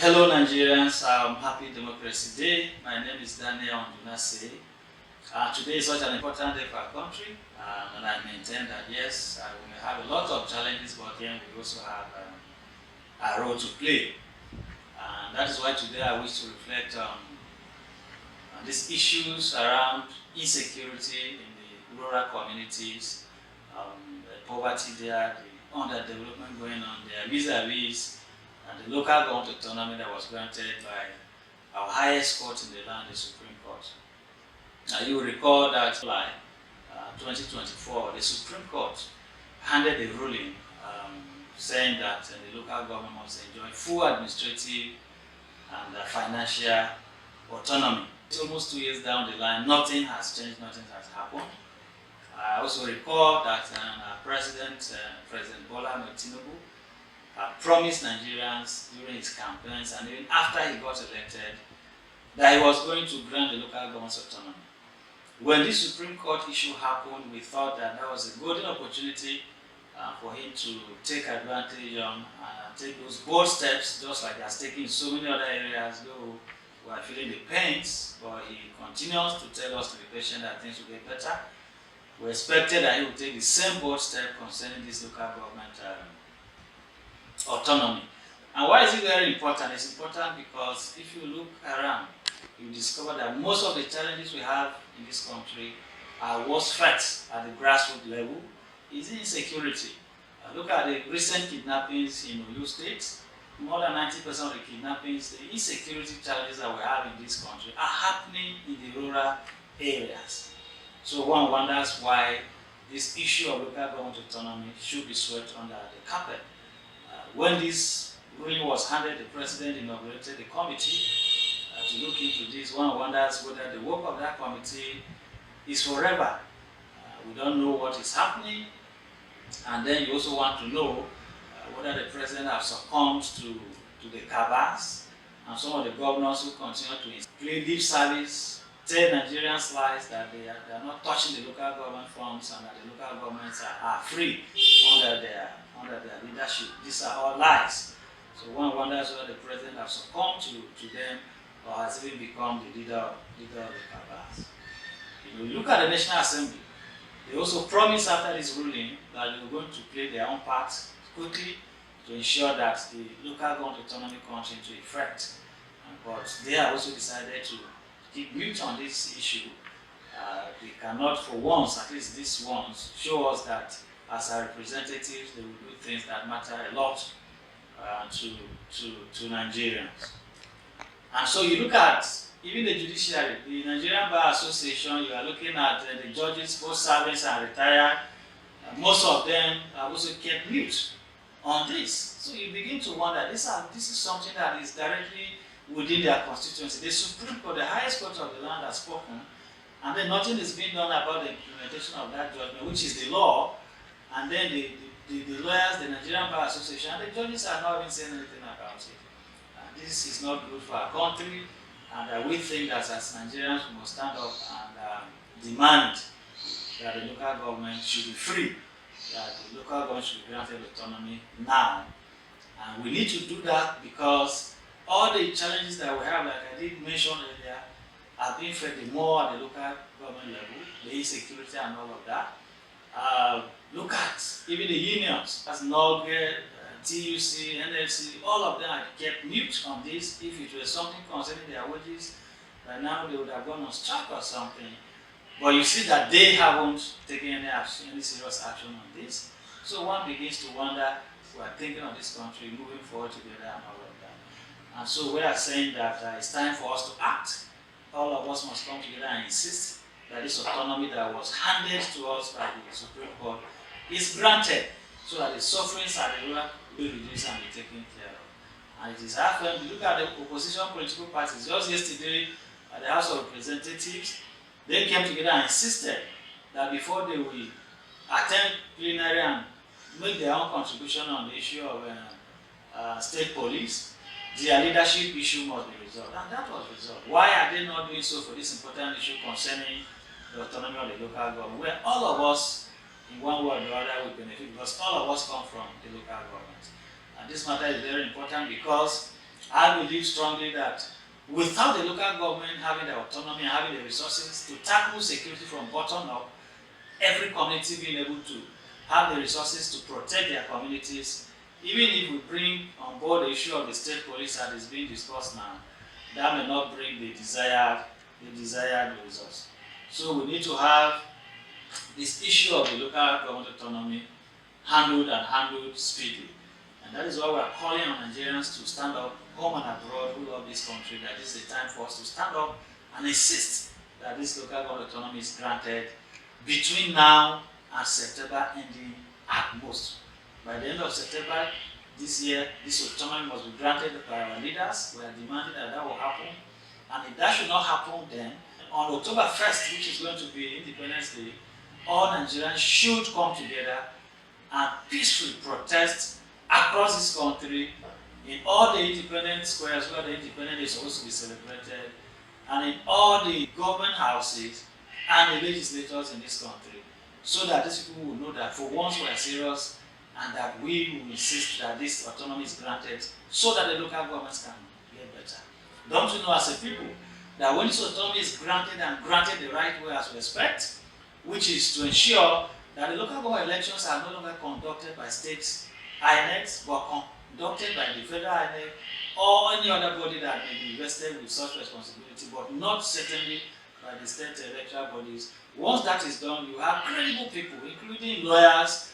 Hello Nigerians, happy Democracy Day. My name is Daniel Ndunase. Today is such an important day for our country, and I maintain that yes, we may have a lot of challenges, but then we also have a role to play. And that is why today I wish to reflect on these issues around insecurity in the rural communities, the poverty there, the underdevelopment going on there, vis-a-vis and the local government autonomy that was granted by our highest court in the land, the Supreme Court. Now you will recall that in July 2024, the Supreme Court handed a ruling saying that the local government must enjoy full administrative and financial autonomy. It's almost 2 years down the line, nothing has changed, nothing has happened. I also recall that President Bola Ahmed Tinubu promised Nigerians during his campaigns and even after he got elected that he was going to grant the local government's autonomy. When this Supreme Court issue happened, we thought that was a golden opportunity for him to take advantage and take those bold steps, just like he has taken in so many other areas, though we are feeling the pains, but he continues to tell us to be patient that things will get better. We expected that he would take the same bold step concerning this local government autonomy. And why is it very important? It's important because if you look around, you discover that most of the challenges we have in this country are worst threats at the grassroots level is insecurity. Look at the recent kidnappings in Oyo State. More than 90% of the kidnappings, the insecurity challenges that we have in this country are happening in the rural areas. So one wonders why this issue of local government autonomy should be swept under the carpet. When this ruling was handed, the president inaugurated a committee to look into this. One wonders whether the work of that committee is forever. We don't know what is happening, and then you also want to know whether the president has succumbed to the cabals and some of the governors who continue to play lip service, tell Nigerians lies that they are not touching the local government funds and that the local governments are free under their leadership. These are all lies. So one wonders whether the president has succumbed to them or has even become the leader of the cabals. You look at the National Assembly, they also promised after this ruling that they were going to play their own part quickly to ensure that the local government autonomy comes into effect. But they have also decided to keep mute on this issue. They cannot, for once, at least this once, show us that as our representatives, they will do things that matter a lot to Nigerians. And so you look at even the judiciary, the Nigerian Bar Association, you are looking at the judges, both serving and retired. Most of them have also kept mute on this. So you begin to wonder, this is something that is directly within their constituency. The Supreme Court, the highest court of the land, has spoken, and then nothing is being done about the implementation of that judgment, which is the law. And then the lawyers, the Nigerian Bar Association, and the judges are not even saying anything about it. This is not good for our country, and we think that as Nigerians we must stand up and demand that the local government should be free, that the local government should be granted autonomy now. And we need to do that because all the challenges that we have, like I did mention earlier, are being felt more at the local government level, the insecurity and all of that. Look at even the unions, as NOGE, TUC, NFC, all of them are kept mute on this. If it was something concerning their wages, by now they would have gone on strike or something. But you see that they haven't taken any serious action on this. So one begins to wonder, we are thinking of this country moving forward together and all of that. And so we are saying that it's time for us to act. All of us must come together and insist that this autonomy that was handed to us by the Supreme Court is granted so that the sufferings at the rural will be reduced and be taken care of. And it is happened. Look at the opposition political parties. Just yesterday at the House of Representatives, they came together and insisted that before they will attend plenary and make their own contribution on the issue of state police, their leadership issue must be resolved. And that was resolved. Why are they not doing so for this important issue concerning the autonomy of the local government, where all of us, in one way or the other, will benefit because all of us come from the local government? And this matter is very important because I believe strongly that without the local government having the autonomy and having the resources to tackle security from bottom up, every community being able to have the resources to protect their communities, even if we bring on board the issue of the state police that is being discussed now, that may not bring the desired results. So we need to have this issue of the local government autonomy handled speedily. And that is why we are calling on Nigerians to stand up, home and abroad, who love this country, that this is a time for us to stand up and insist that this local government autonomy is granted between now and September ending at most. By the end of September this year, this autonomy must be granted by our leaders. We are demanding that that will happen. And if that should not happen, then on October 1st, which is going to be Independence Day, all Nigerians should come together and peacefully protest across this country in all the independent squares where the independence is supposed to be celebrated, and in all the government houses and the legislators in this country, so that these people will know that for once we are serious and that we will insist that this autonomy is granted so that the local governments can get better. Don't you know as a people that when this autonomy is granted and granted the right way as we expect, which is to ensure that the local government elections are no longer conducted by state INECs, but conducted by the federal INEC or any other body that may be vested with such responsibility, but not certainly by the state electoral bodies. Once that is done, you have credible people, including lawyers,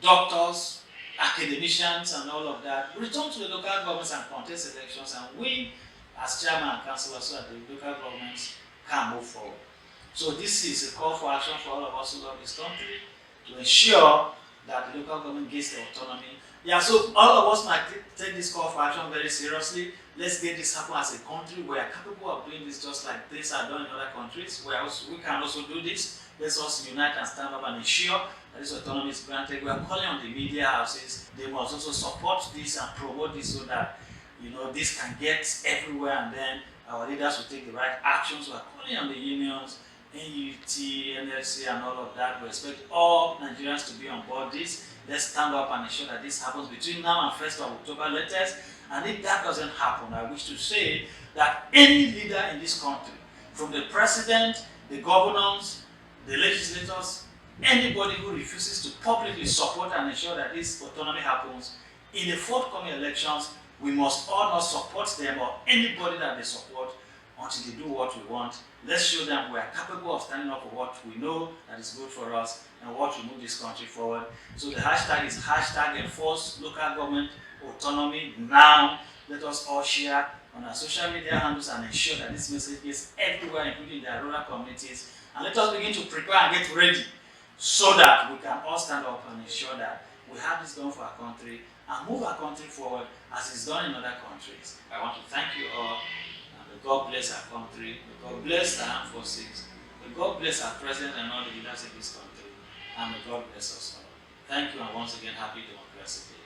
doctors, academicians, and all of that, return to the local governments and contest elections and win as chairman and councillor so that the local governments can move forward. So this is a call for action for all of us who love this country to ensure that the local government gets the autonomy. Yeah, so all of us might take this call for action very seriously. Let's get this happen as a country. We are capable of doing this just like things are done in other countries. We can also do this. Let's us unite and stand up and ensure that this autonomy is granted. We are calling on the media houses. They must also support this and promote this so that this can get everywhere, and then our leaders will take the right actions. We are calling on the unions, NUT, NLC, and all of that. We expect all Nigerians to be on board this. Let's stand up and ensure that this happens between now and 1st of October latest. And if that doesn't happen, I wish to say that any leader in this country, from the president, the governors, the legislators, anybody who refuses to publicly support and ensure that this autonomy happens, in the forthcoming elections, we must all not support them or anybody that they support until they do what we want. Let's show them we are capable of standing up for what we know that is good for us and what will move this country forward. So the hashtag is #enforce local government autonomy now. Let us all share on our social media handles and ensure that this message is everywhere, including the rural communities. And let us begin to prepare and get ready so that we can all stand up and ensure that we have this done for our country and move our country forward as it's done in other countries. I want to thank you all. May God bless our country. May God bless the armed forces. May God bless our president and all the leaders in this country. And may God bless us all. Thank you, and once again, happy Democracy Day.